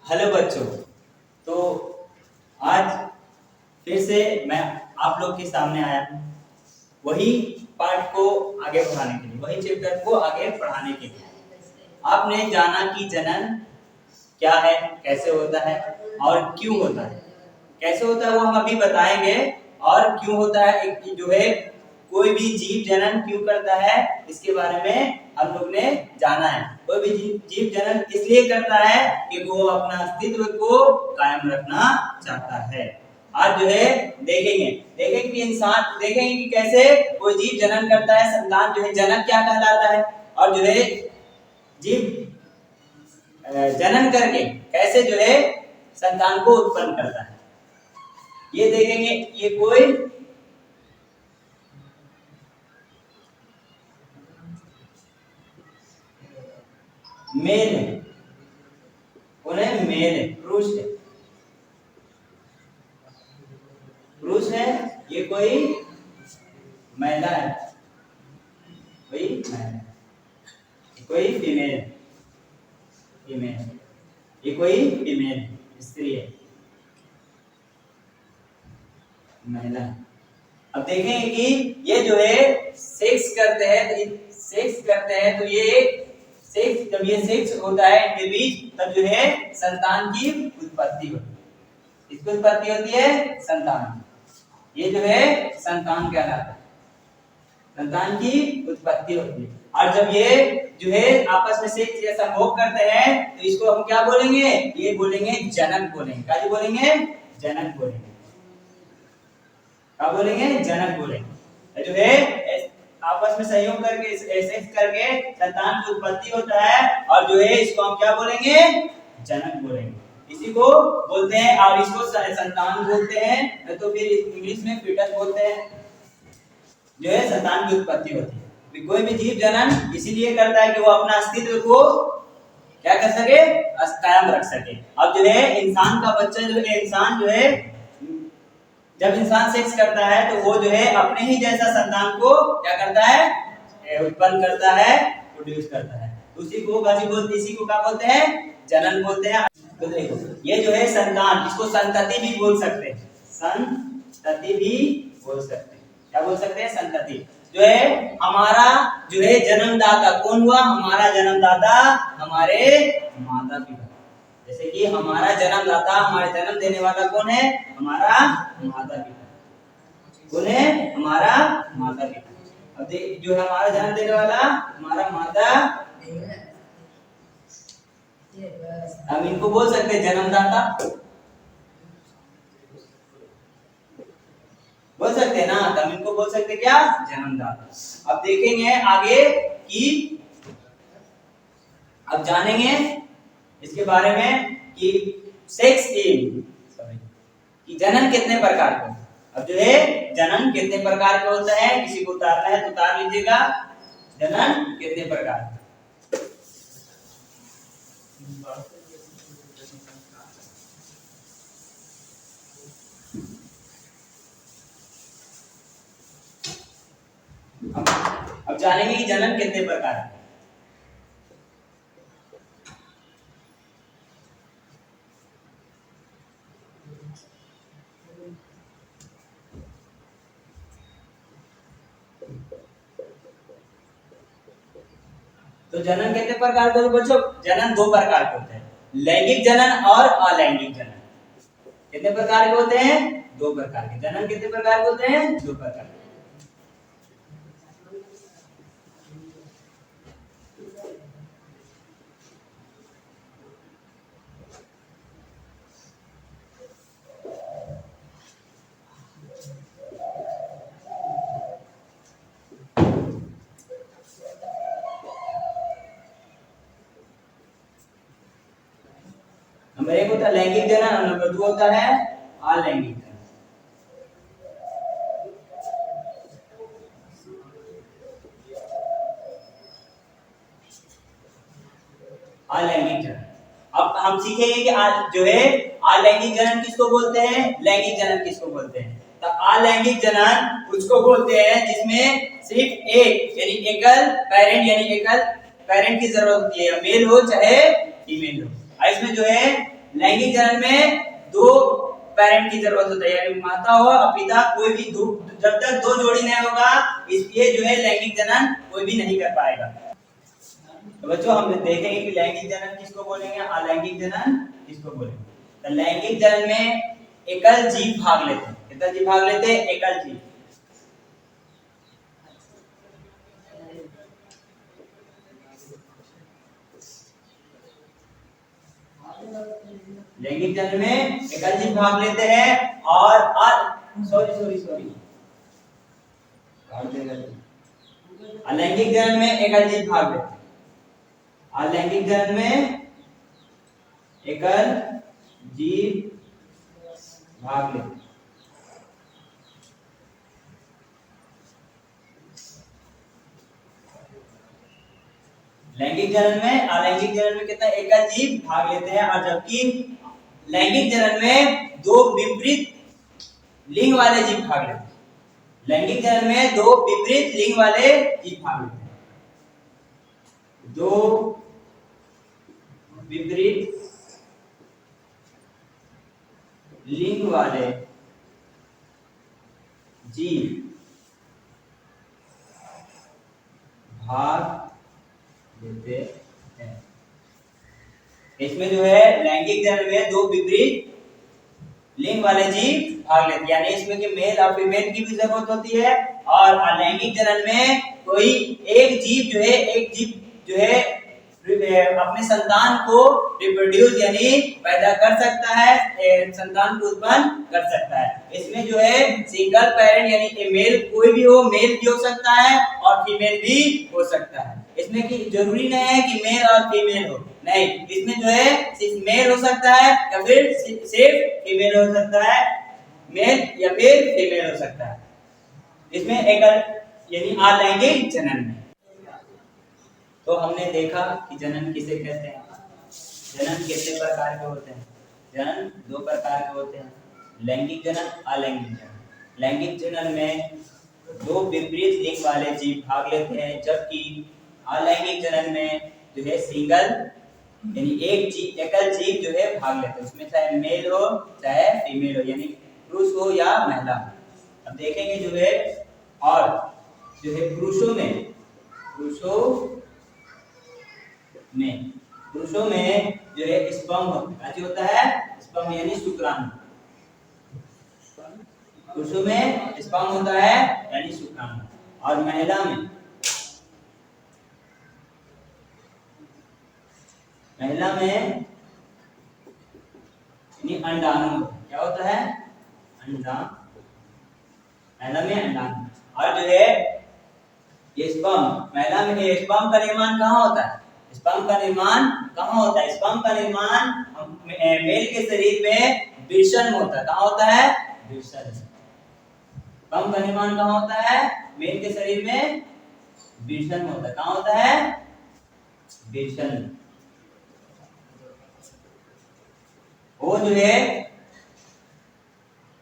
Hello बच्चों। तो आज फिर से मैं आप लोग के सामने आया हूँ वही पाठ को आगे बढ़ाने के लिए, वही चैप्टर को आगे पढ़ाने के लिए। आपने जाना कि जनन क्या है, कैसे होता है और क्यों होता है। कैसे होता है वो हम अभी बताएंगे, और क्यों होता है, एक जो है कोई भी जीव जनन क्यों करता है इसके बारे में हम लोग ने जाना है। कोई भी जीव जनन इसलिए करता है कि वो अपना अस्तित्व को कायम रखना चाहता है। आज जो है देखेंगे कि इंसान, देखेंगे कि कैसे कोई जीव जनन करता है, संतान जो है जनक क्या कहलाता है, और जो है जीव जनन करके कैसे जो है संतान को उत्पन्न करता है, ये देखेंगे। ये कोई मेल है, उन्हें मेल है, पुरुष है, पुरुष है। ये कोई महिला है, कोई महिला है। कोई फीमेल, फीमेल, ये कोई फीमेल स्त्री है, महिला। अब देखेंगे कि ये जो है सेक्स करते हैं, तो ये सेक्स, जब ये सेक्स होता है इनके बीच, तब जो है संतान की उत्पत्ति होती है। इसकी उत्पत्ति होती है संतान, ये जो है संतान कहलाता है, संतान की उत्पत्ति होती है। और जब ये जो है आपस में सेक्स जैसा भोग करते हैं तो इसको हम क्या बोलेंगे, ये बोलेंगे जनक बोलेंगे। क्या बोलेंगे? जनक बोलेंगे। क्या बोलेंगे? जनक बोलेंगे। जो है आपस में सहयोग करके सेक्स करके संतान की उत्पत्ति होता है, और जो है इसको हम क्या बोलेंगे? जनक बोलेंगे। इसी को बोलते हैं, और इसको संतान बोलते हैं, तो फिर इंग्लिश में फीटस बोलते हैं। जो है संतान की उत्पत्ति होती है। कोई भी जीव जनन इसीलिए करता है कि वो अपना अस्तित्व को क्या कर सके, कायम रख सके। अब जो है इंसान का बच्चा जो है, इंसान जो है जब इंसान सेक्स करता है तो वो जो है अपने ही जैसा संतान को क्या करता है, उत्पन्न करता है, प्रोड्यूस करता है। उसी को इसी को क्या बोलते हैं? जनन बोलते हैं। तो देखो ये जो है संतान, इसको संतति भी बोल सकते हैं, संतति भी बोल सकते हैं। क्या बोल सकते हैं? संतति। जो है हमारा जो है जन्मदाता कौन हुआ? हमारा जन्मदाता हमारे माता पिता। जैसे कि हमारा जन्मदाता, हमारे जन्म देने वाला कौन है? हमारा माता पिता। कौन है? हमारा माता पिता। अब जो है हमारा जन्म देने वाला हमारा माता, हम इनको बोल सकते हैं जन्मदाता, बोल सकते हैं ना, तो हम इनको बोल सकते हैं क्या? जन्मदाता। अब देखेंगे आगे कि, अब जानेंगे इसके बारे में कि सेक्स कि जनन कितने प्रकार के। अब जो है जनन कितने प्रकार के होता है, किसी को उतारना है तो उतार लीजिएगा। जनन कितने प्रकार? अब जानेंगे कि जनन कितने प्रकार है। तो जनन कितने प्रकार के बच्चों? जनन दो प्रकार के होते हैं, लैंगिक जनन और अलैंगिक जनन। कितने प्रकार के होते हैं? दो प्रकार के। जनन कितने प्रकार के होते हैं? दो प्रकार के। नंबर एक होता है लैंगिक जनन, और नंबर दो होता है अलैंगिक जनन। अलैंगिक जनन। अब हम सीखेंगे कि जो है अलैंगिक जनन किसको बोलते हैं, लैंगिक जनन किसको बोलते हैं। तो अलैंगिक जनन उसको बोलते हैं जिसमें सिर्फ एक यानी एकल पेरेंट, यानी एकल पेरेंट की जरूरत होती है, मेल हो चाहे फीमेल हो। इसमें जो है लैंगिक जनन में दो पेरेंट की जरूरत होती है, यानी माता हो और पिता, कोई भी जब तक दो जोड़ी नहीं होगा इसलिए जो है लैंगिक जनन कोई भी नहीं कर पाएगा। तो बच्चों हम देखेंगे कि लैंगिक जनन किसको बोलेंगे, अलैंगिक जनन किसको बोलेंगे। तो लैंगिक जनन में एकल जीव भाग लेते हैं। कितना जीव भाग लेते हैं? एकल जीव। लैंगिक जनन में एकल जीव भाग लेते हैं और अलैंगिक जनन में एकल जीव भाग लेते हैं। अलैंगिक जनन में एकल जीव भाग लेते हैं। लैंगिक जनन में, अलैंगिक जनन में कितना एकल जीव भाग लेते हैं, और जबकि लैंगिक जनन में दो विपरीत लिंग वाले जीव भाग लेते हैं। लैंगिक जनन में दो विपरीत लिंग वाले जीव भाग लेते हैं। दो विपरीत लिंग वाले जीव भाग लेते हैं। इसमें जो है लैंगिक जनन में दो विपरीत लिंग वाले जीव भाग लेते हैं, यानी इसमें कि मेल और फीमेल की भी जरूरत होती है। और अलैंगिक जनन में कोई एक जीव जो है अपने संतान को रिप्रोड्यूस यानी पैदा कर सकता है, संतान को उत्पन्न कर सकता है। इसमें जो है सिंगल पेरेंट यानी मेल कोई भी हो, मेल भी हो सकता है और फीमेल भी हो सकता है। इसमें कि जरूरी नहीं है कि मेल और फीमेल हो, नहीं, इसमें जो है सिर्फ मेल हो सकता है या फिर सिर्फ फीमेल हो सकता है, मेल या फिर फीमेल हो सकता है। इसमें एकल यानी अलैंगिक जनन में तो हमने देखा कि जनन किसे कहते हैं। जनन कितने प्रकार के होते हैं? जनन दो प्रकार के होते हैं, लैंगिक जनन, अलैंगिक जनन। लैंगिक जनन में दो विपरीत लिंग वाले जीव भाग लेते हैं, जबकि अलैंगिक जनन में जो है सिंगल यानी एकल जीव जो है भाग लेते हैं। उसमें चाहे मेल हो चाहे फीमेल हो, यानी पुरुष हो या महिला हो। अब देखेंगे जो है, और जो है पुरुषों में जो है स्पर्म होता है, स्पर्म यानी शुक्राणु। पुरुषों में स्पर्म होता है यानी शुक्राणु, और महिला में यानी अंडाणु। क्या होता है? महिला में अंडाणु। और जो है ये स्पर्म, महिला में ये स्पर्म का निर्माण कहाँ होता है? स्पर्म का निर्माण कहाँ होता है? स्पर्म का निर्माण मेल के शरीर में वृषण में होता है। कहाँ होता है? वृषण। स्पर्म का निर्माण कहाँ होता है? मेल के शरीर में वृषण में होता है। कहाँ होता है? वृषण। वो जो है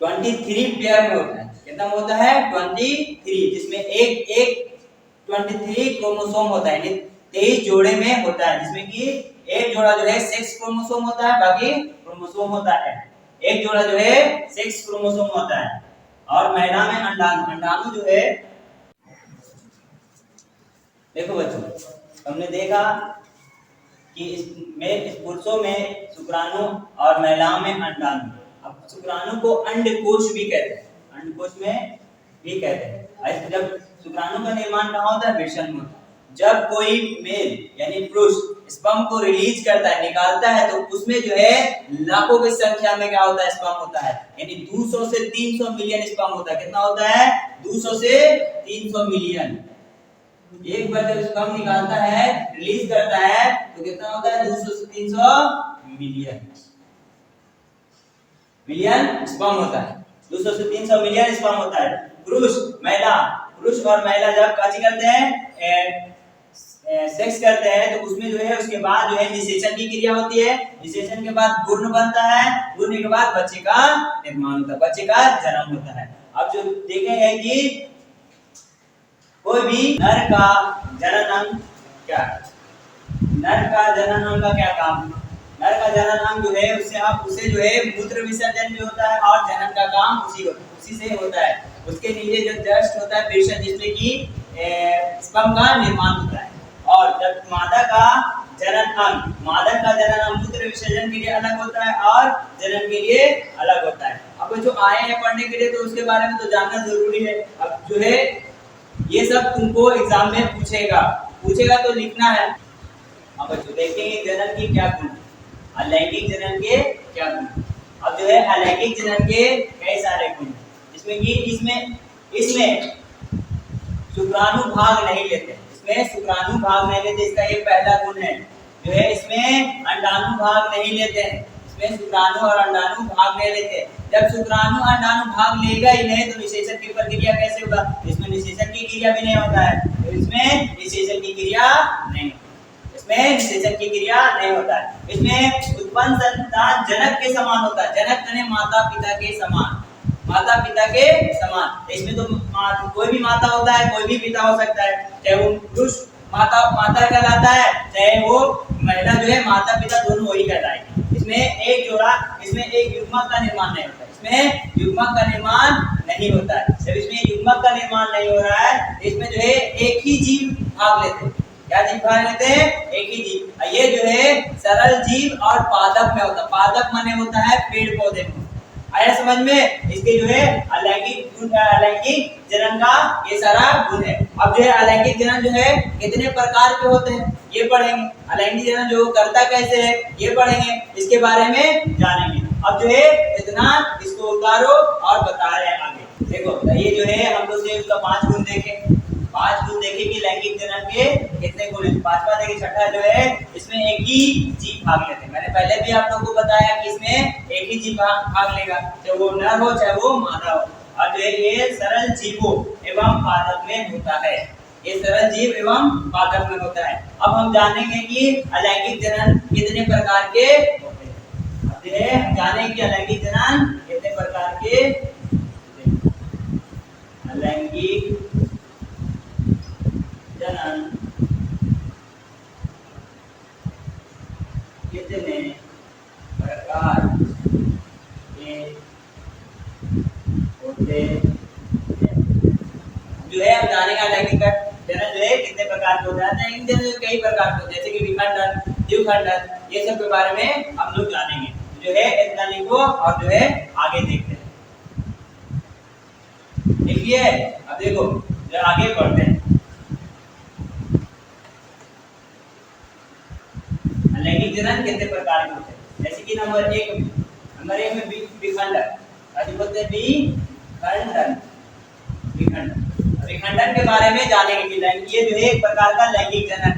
23 पेयर में होता है। कितना होता है? 23, जिसमें एक 23 क्रोमोसोम होता है, यानी 23 जोड़े में होता है, जिसमें कि एक जोड़ा जो है सेक्स क्रोमोसोम होता है, बाकी क्रोमोसोम होता है। एक जोड़ा जो है सेक्स क्रोमोसोम होता है, और महिला में अंडाणु जो है, देखो बच्चों हमने देखा कि इस पुरुषों में शुक्राणु और महिलाओं में अंडाणु। अब शुक्राणु को अंडकोश भी कहते हैं, अंडकोश में भी कहते हैं। जब शुक्राणु का निर्माण कहाँ होता है? वृषण में। जब कोई मेल यानी पुरुष स्पर्म को रिलीज करता है, निकालता है, तो उसमें जो है लाखों की संख्या में क्या होता है? स्पर्म होता है, यानी 200 से 300 मिलियन स्पर्म होता है। कितना होता है? 200 से 300 मिलियन। एक बार जब स्पर्म निकालता है, रिलीज करता है, तो कितना होता है? 200 से 300 मिलियन स्पर्म होता है। 200 से 300 मिलियन स्पर्म होता है। पुरुष और महिला जब काची करते हैं, सेक्स करते हैं, तो उसमें जो है उसके बाद जो है निषेचन की क्रिया होती है। निषेचन के बाद भ्रूण बनता है, भ्रूण के बाद बच्चे का निर्माण होता है, बच्चे का जन्म होता है। अब जो देखेंगे कि कोई भी नर का जनन अंग क्या है? नर का जनन अंग का क्या काम? नर का जनन अंग जो है उससे जो है मूत्र विसर्जन भी होता है और जनन का काम उसी से होता है। उसके नीचे जो जस्ट होता है पेशन, जिसमें कि स्पर्म का निर्माण होता है। और जब मादा का जनन अंग मूत्र विसर्जन के लिए अलग होता है और जनन के लिए अलग होता है। अब जो आए हैं पढ़ने के लिए तो उसके बारे में तो जानना जरूरी है। अब जो है ये सब तुमको एग्जाम में पूछेगा तो लिखना है। अब बच्चों देखेंगे जनन के क्या गुण, अलैंगिक जनन के क्या गुण। अब जो है अलैंगिक जनन के कई सारे गुण, जिसमें कि इसमें शुक्राणु भाग नहीं लेते, इसका ये पहला गुण है। जो है इसमें अंडाणु भाग नहीं लेते हैं, इसमें शुक्राणु और अंडाणु भाग नहीं लेते। जब शुक्राणु अंडाणु भाग लेगा ही नहीं तो निषेचन की प्रक्रिया कैसे होगा? इसमें निषेचन की क्रिया भी नहीं होता है, तो इसमें निषेचन की क्रिया नहीं होता है। इसमें उत्पन्न संतान जनक के समान होता है, जनक यानी माता पिता के समान। इसमें तो कोई भी माता होता है, कोई भी पिता हो सकता है, चाहे वो पुरुष माता कहलाता है, चाहे वो महिला जो है माता पिता दोनों वही कहलाएगी। इसमें एक युग्मक का निर्माण नहीं होता है, जब इसमें युग्मक का निर्माण नहीं हो रहा है, इसमें जो है एक ही जीव भाग लेते हैं। क्या जीव भाग लेते हैं? एक ही जीव। ये जो है सरल जीव और पादप में होता है। पादप माने होता है पेड़ पौधे में। आया समझ में? इसके जो है अलैंगिक जनन का ये सारा गुण है। अब जो है अलैंगिक जनन जो है कितने प्रकार के होते हैं ये पढ़ेंगे। अलैंगिक जनन जो करता कैसे है ये पढ़ेंगे, इसके बारे में जानेंगे। अब जो है इतना इसको उतारो और बता रहे हैं आगे। देखो ये जो है हम लोग से उसका 5 गुण देखे कि लैंगिक जनन के कितने गुण है। पांचवा देखिए, छठा जो है इसमें एक ही जीव भाग लेते हैं। मैंने पहले भी आप लोगों को बताया कि इसमें एक ही जीव भाग लेगा, चाहे वो नर हो चाहे वो मादा हो। और जो है ये सरल जीवों एवं पादप में होता है, अब हम जानेंगे कि अलैंगिक जनन कितने प्रकार के होते हैं। अब ये हम जानेंगे कि अलैंगिक जनन कितने प्रकार के अलैंगिक जनन कितने प्रकार के होते हैं। जो है हम जानेंगे अलैंगिक जनन जो है कितने प्रकार के होते हैं। अलैंगिक जनन कई प्रकार के होते हैं, जैसे कि विखंडन, द्विखंडन, ये सब के बारे में हम लोग जानेंगे। जो है इतना लिखो और जो है आगे देखते हैं। देखिए अब देखो जो आगे बढ़ते हैं। अलैंगिक जनन कितने प्रकार के होते हैं, जैसे कि नंबर एक में विखंडन, आज बोलते हैं विखंडन के बारे में जानेंगे कि ये जो है एक प्रकार का लैंगिक जनन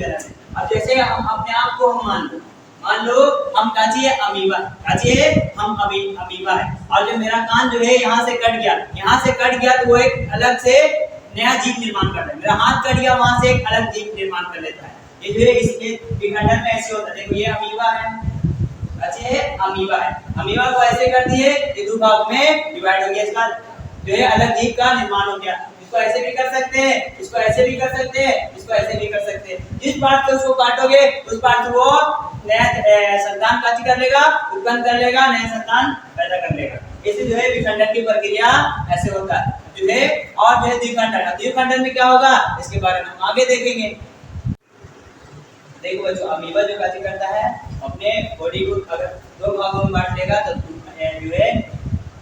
है। अब जैसे हम अपने आप को मान लो हम अमीबा है, और जो मेरा कान जो है यहाँ से कट गया तो वो एक अलग से नया जीव निर्माण करता है। मेरा हाथ कट गया, वहां से एक अलग जीव निर्माण कर लेता है। ये जो है इसके विखंडन में ऐसे होता है। देखो ये अमीबा है, अमीबा को ऐसे कर दिए ये दो भाग में डिवाइड हो गया, इसका जो है अलग जीव का निर्माण हो गया। इसको ऐसे भी कर सकते हैं, इसको ऐसे भी कर सकते हैं, इसको ऐसे भी कर सकते हैं। जिस पार्ट से उसको काटोगे उस पार्ट से वो नया संतान उत्पन्न कर लेगा, नया संतान पैदा कर लेगा। इसे जो है विखंडन की प्रक्रिया ऐसे होता है जो है। और जो है द्विखंडन में क्या होगा इसके बारे में हम आगे देखेंगे। देखो बच्चों, अमीबा जो कार्य करता है अपने बॉडी को अगर दो भागों में बांट लेगा तो जो है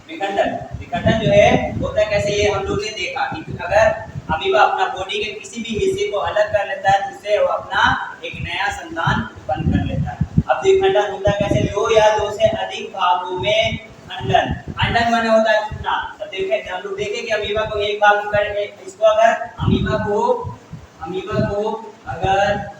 विखंडन जो है होता है कैसे, ये हम लोग ने देखा कि अगर अमीबा अपना बॉडी के किसी भी हिस्से को अलग कर लेता है तो उससे वो अपना एक नया संतान उत्पन्न कर लेता है। अब विखंडन होता है कैसे, दो या दो से अधिक भागों में खंडन माने होता है टूटना। तो देखें हम लोग देखें कि अमीबा को एक भाग में इसको अगर अमीबा को अगर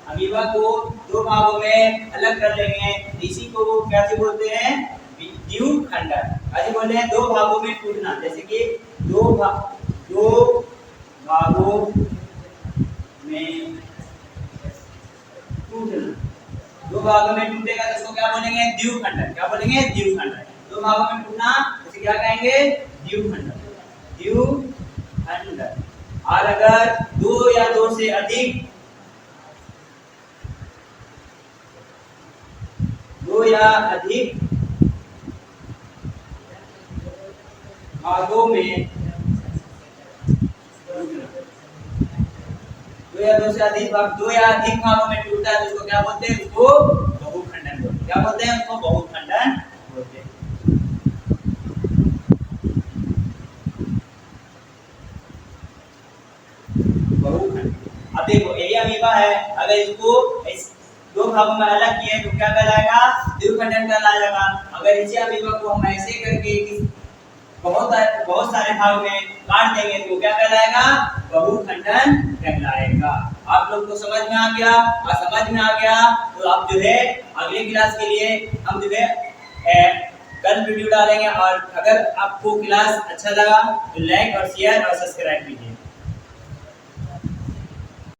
अमीबा को दो भागों में अलग कर लेंगे, इसी को क्या बोलते हैं, द्विखंडन। आज बोल रहे हैं दो भागों में टूटना, जैसे कि दो भागों में टूटना। दो भागों में टूटेगा तो इसको क्या बोलेंगे, द्विखंडन। दो भागों में टूटना इसे क्या कहेंगे, द्विखंडन। और अगर दो या दो से अधिक या अधिक भागों में, दो या अधिक भागों में टूटा है तो उसको क्या बोलते हैं? उसको बहुखंडन बोलते हैं। क्या बोलते हैं? उसको बहुखंडन बोलते हैं। बहुखंड। अब देखो यही अमीबा है, अगर इसको दो भागों में अलग किए तो क्या कहलाएगा? द्विखंडन कहलाएगा। अगर इसी अमीबा को हम ऐसे करके बहुत सारे भाग में काट देंगे तो क्या कहलाएगा? बहुखंडन कहलाएगा। आप लोग को समझ में आ गया? और समझ में आ गया तो आप जो है अगले क्लास के लिए हम जो है कल वीडियो डालेंगे। और अगर आपको क्लास अच्छा लगा तो लाइक और शेयर और सब्सक्राइब कीजिए।